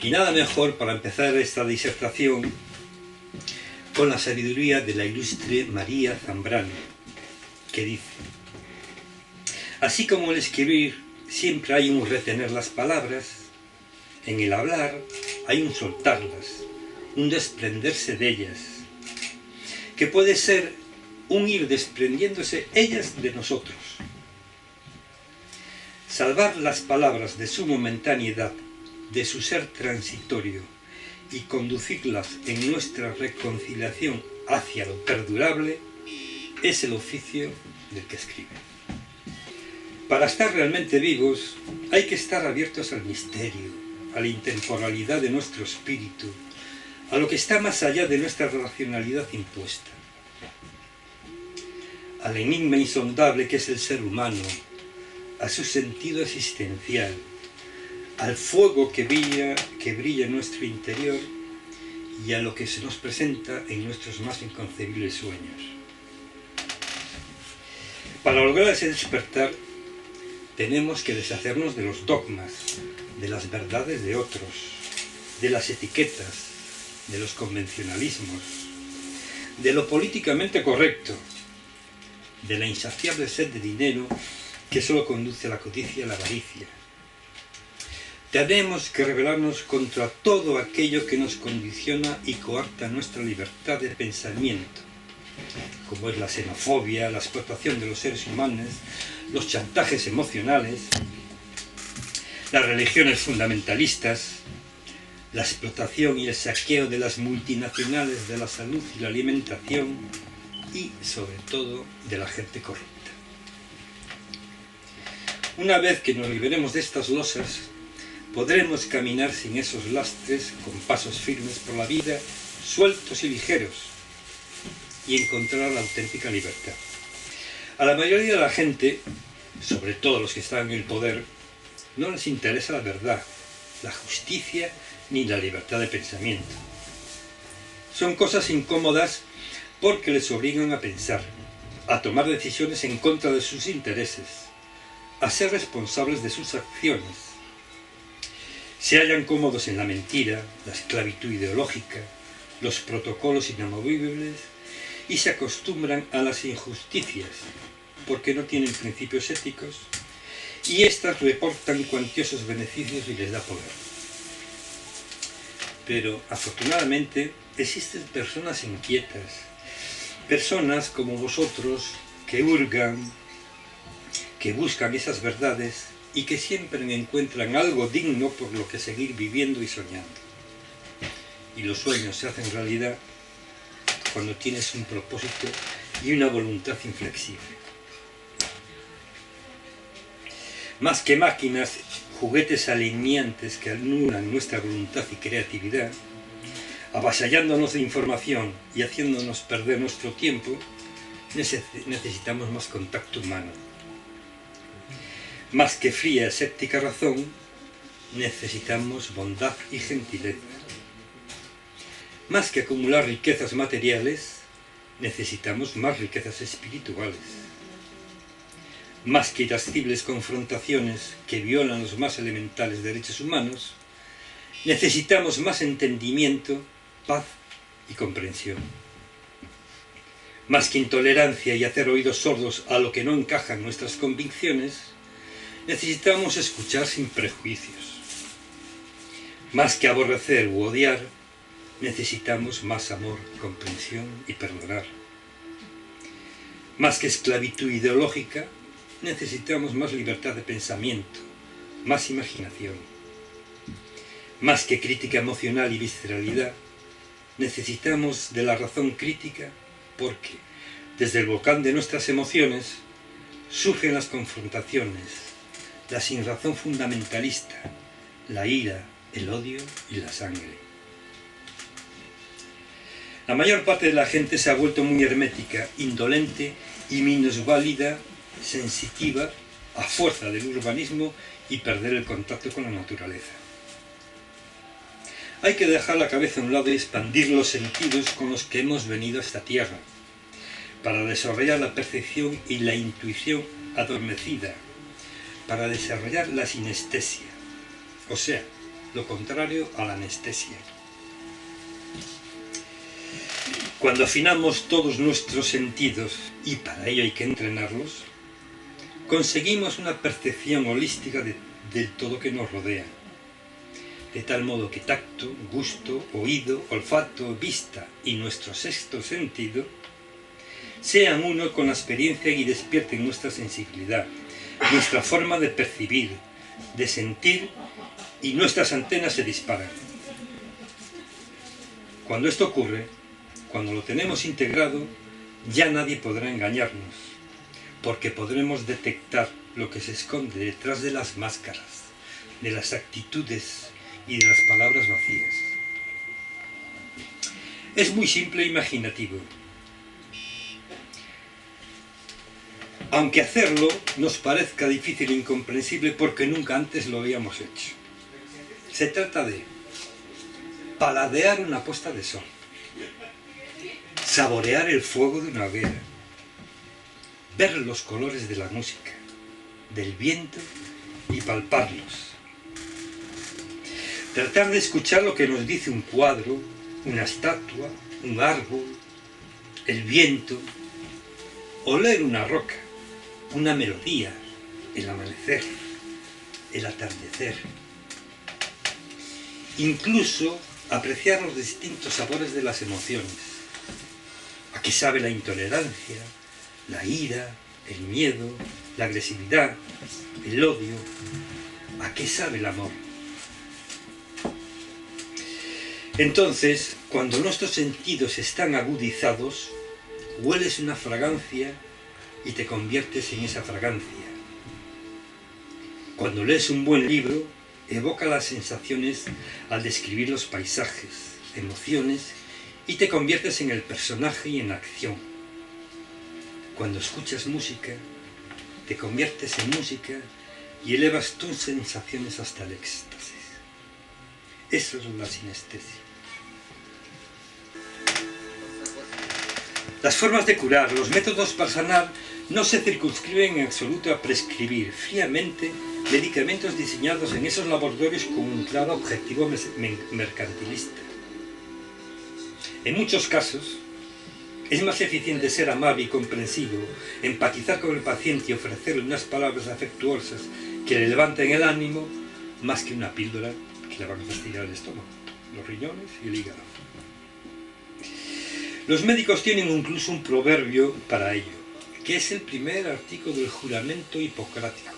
Y nada mejor para empezar esta disertación con la sabiduría de la ilustre María Zambrano, que dice: así como en el escribir siempre hay un retener las palabras, en el hablar hay un soltarlas, un desprenderse de ellas, que puede ser un ir desprendiéndose ellas de nosotros. Salvar las palabras de su momentaneidad, de su ser transitorio, y conducirlas en nuestra reconciliación hacia lo perdurable, es el oficio del que escribe. Para estar realmente vivos hay que estar abiertos al misterio, a la intemporalidad de nuestro espíritu, a lo que está más allá de nuestra racionalidad impuesta, al enigma insondable que es el ser humano, a su sentido existencial, al fuego que brilla en nuestro interior y a lo que se nos presenta en nuestros más inconcebibles sueños. Para lograr ese despertar tenemos que deshacernos de los dogmas, de las verdades de otros, de las etiquetas, de los convencionalismos, de lo políticamente correcto, de la insaciable sed de dinero que solo conduce a la codicia y a la avaricia. Tenemos que rebelarnos contra todo aquello que nos condiciona y coarta nuestra libertad de pensamiento, como es la xenofobia, la explotación de los seres humanos, los chantajes emocionales, las religiones fundamentalistas, la explotación y el saqueo de las multinacionales de la salud y la alimentación y, sobre todo, de la gente corrupta. Una vez que nos liberemos de estas losas, podremos caminar sin esos lastres, con pasos firmes por la vida, sueltos y ligeros, y encontrar la auténtica libertad. A la mayoría de la gente, sobre todo los que están en el poder, no les interesa la verdad, la justicia ni la libertad de pensamiento. Son cosas incómodas porque les obligan a pensar, a tomar decisiones en contra de sus intereses, a ser responsables de sus acciones. Se hallan cómodos en la mentira, la esclavitud ideológica, los protocolos inamovibles y se acostumbran a las injusticias porque no tienen principios éticos y éstas reportan cuantiosos beneficios y les da poder. Pero afortunadamente existen personas inquietas, personas como vosotros que hurgan, que buscan esas verdades y que siempre encuentran algo digno por lo que seguir viviendo y soñando. Y los sueños se hacen realidad cuando tienes un propósito y una voluntad inflexible. Más que máquinas, juguetes alineantes que anulan nuestra voluntad y creatividad, avasallándonos de información y haciéndonos perder nuestro tiempo, necesitamos más contacto humano. Más que fría, escéptica razón, necesitamos bondad y gentileza. Más que acumular riquezas materiales, necesitamos más riquezas espirituales. Más que irascibles confrontaciones que violan los más elementales derechos humanos, necesitamos más entendimiento, paz y comprensión. Más que intolerancia y hacer oídos sordos a lo que no encaja en nuestras convicciones, necesitamos escuchar sin prejuicios. Más que aborrecer u odiar, necesitamos más amor, comprensión y perdonar. Más que esclavitud ideológica, necesitamos más libertad de pensamiento, más imaginación. Más que crítica emocional y visceralidad, necesitamos de la razón crítica porque, desde el volcán de nuestras emociones, surgen las confrontaciones, la sinrazón fundamentalista, la ira, el odio y la sangre. La mayor parte de la gente se ha vuelto muy hermética, indolente y minusválida, sensitiva, a fuerza del urbanismo y perder el contacto con la naturaleza. Hay que dejar la cabeza a un lado y expandir los sentidos con los que hemos venido a esta tierra, para desarrollar la percepción y la intuición adormecida, para desarrollar la sinestesia, o sea, lo contrario a la anestesia. Cuando afinamos todos nuestros sentidos, y para ello hay que entrenarlos, conseguimos una percepción holística del todo que nos rodea. De tal modo que tacto, gusto, oído, olfato, vista y nuestro sexto sentido sean uno con la experiencia y despierten nuestra sensibilidad, nuestra forma de percibir, de sentir, y nuestras antenas se disparan. Cuando esto ocurre, cuando lo tenemos integrado, ya nadie podrá engañarnos, porque podremos detectar lo que se esconde detrás de las máscaras, de las actitudes y de las palabras vacías. Es muy simple e imaginativo, aunque hacerlo nos parezca difícil e incomprensible porque nunca antes lo habíamos hecho. Se trata de paladear una puesta de sol, saborear el fuego de una hoguera, ver los colores de la música, del viento y palparlos. Tratar de escuchar lo que nos dice un cuadro, una estatua, un árbol, el viento, oler una roca, una melodía, el amanecer, el atardecer. Incluso apreciar los distintos sabores de las emociones. ¿A qué sabe la intolerancia, la ira, el miedo, la agresividad, el odio? ¿A qué sabe el amor? Entonces, cuando nuestros sentidos están agudizados, hueles una fragancia y te conviertes en esa fragancia. Cuando lees un buen libro, evoca las sensaciones al describir los paisajes, emociones, y te conviertes en el personaje y en la acción. Cuando escuchas música, te conviertes en música y elevas tus sensaciones hasta el éxtasis. Eso es la sinestesia. Las formas de curar, los métodos para sanar, no se circunscriben en absoluto a prescribir fríamente medicamentos diseñados en esos laboratorios con un claro objetivo mercantilista. En muchos casos, es más eficiente ser amable y comprensivo, empatizar con el paciente y ofrecerle unas palabras afectuosas que le levanten el ánimo, más que una píldora que le van a fastidiar el estómago, los riñones y el hígado. Los médicos tienen incluso un proverbio para ello, que es el primer artículo del juramento hipocrático.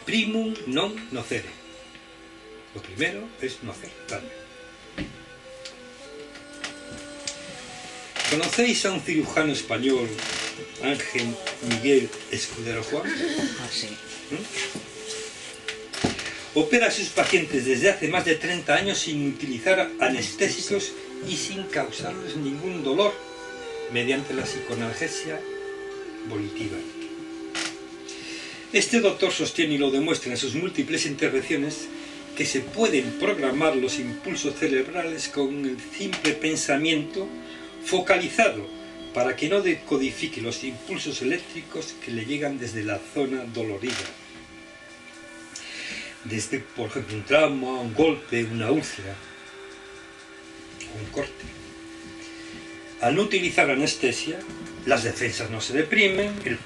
Primum non nocere. Lo primero es no hacer daño. ¿Conocéis a un cirujano español, Ángel Miguel Escudero Juan? Sí. Opera a sus pacientes desde hace más de 30 años sin utilizar anestésicos y sin causarles ningún dolor mediante la psicoanalgesia volitiva. Este doctor sostiene y lo demuestra en sus múltiples intervenciones que se pueden programar los impulsos cerebrales con el simple pensamiento focalizado para que no decodifique los impulsos eléctricos que le llegan desde la zona dolorida. Desde, por ejemplo, un trauma, un golpe, una úlcera, un corte. Al no utilizar anestesia, las defensas no se deprimen, el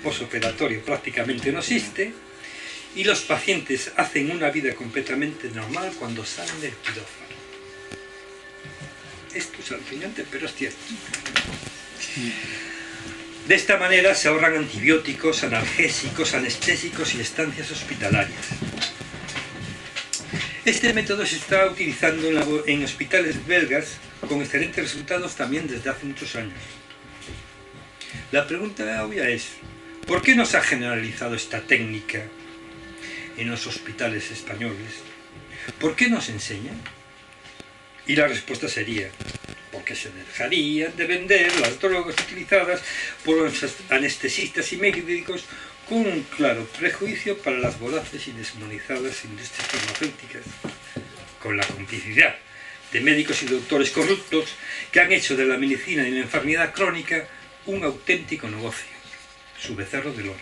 posoperatorio prácticamente no existe y los pacientes hacen una vida completamente normal cuando salen del quirófano. Esto es alucinante, pero es cierto. De esta manera se ahorran antibióticos, analgésicos, anestésicos y estancias hospitalarias. Este método se está utilizando en hospitales belgas con excelentes resultados también desde hace muchos años. La pregunta obvia es, ¿por qué no se ha generalizado esta técnica en los hospitales españoles? ¿Por qué no se enseña? Y la respuesta sería, porque se dejarían de vender las drogas utilizadas por los anestesistas y médicos con un claro prejuicio para las voraces y deshumanizadas industrias farmacéuticas, con la complicidad de médicos y doctores corruptos que han hecho de la medicina y la enfermedad crónica un auténtico negocio, su becerro del oro.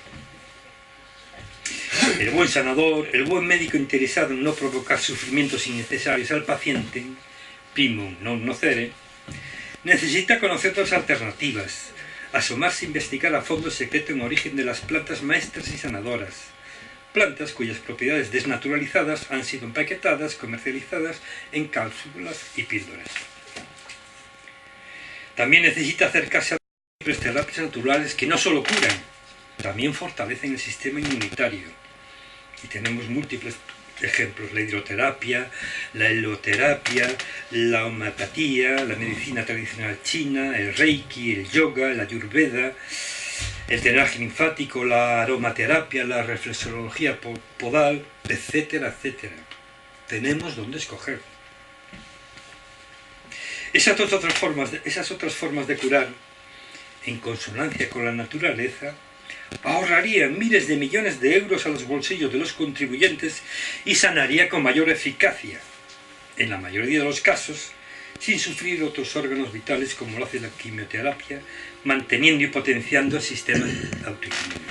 El buen sanador, el buen médico interesado en no provocar sufrimientos innecesarios al paciente, primum non nocere, necesita conocer otras alternativas, asomarse e investigar a fondo el secreto en origen de las plantas maestras y sanadoras, plantas cuyas propiedades desnaturalizadas han sido empaquetadas, comercializadas en cápsulas y píldoras. También necesita acercarse a las terapias naturales que no solo curan, también fortalecen el sistema inmunitario. Y tenemos múltiples ejemplos: la hidroterapia, la heloterapia, la homeopatía, la medicina tradicional china, el reiki, el yoga, la ayurveda, el drenaje linfático, la aromaterapia, la reflexología podal, etcétera, etcétera. Tenemos dónde escoger. Esas otras formas de curar, en consonancia con la naturaleza, ahorrarían miles de millones de euros a los bolsillos de los contribuyentes y sanaría con mayor eficacia, en la mayoría de los casos, sin sufrir otros órganos vitales como lo hace la quimioterapia, manteniendo y potenciando el sistema autoinmune.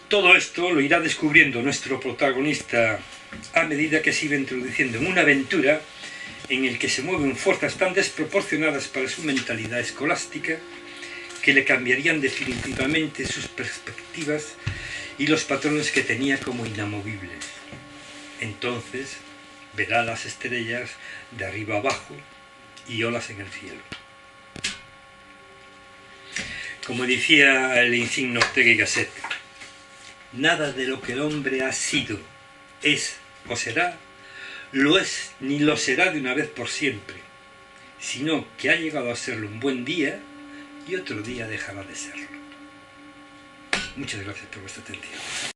Todo esto lo irá descubriendo nuestro protagonista a medida que se iba introduciendo en una aventura en el que se mueven fuerzas tan desproporcionadas para su mentalidad escolástica que le cambiarían definitivamente sus perspectivas y los patrones que tenía como inamovibles. Entonces verá las estrellas de arriba abajo y olas en el cielo. Como decía el insigne Ortega y Gasset, nada de lo que el hombre ha sido, es o será, lo es ni lo será de una vez por siempre, sino que ha llegado a serlo un buen día y otro día dejará de serlo. Muchas gracias por vuestra atención.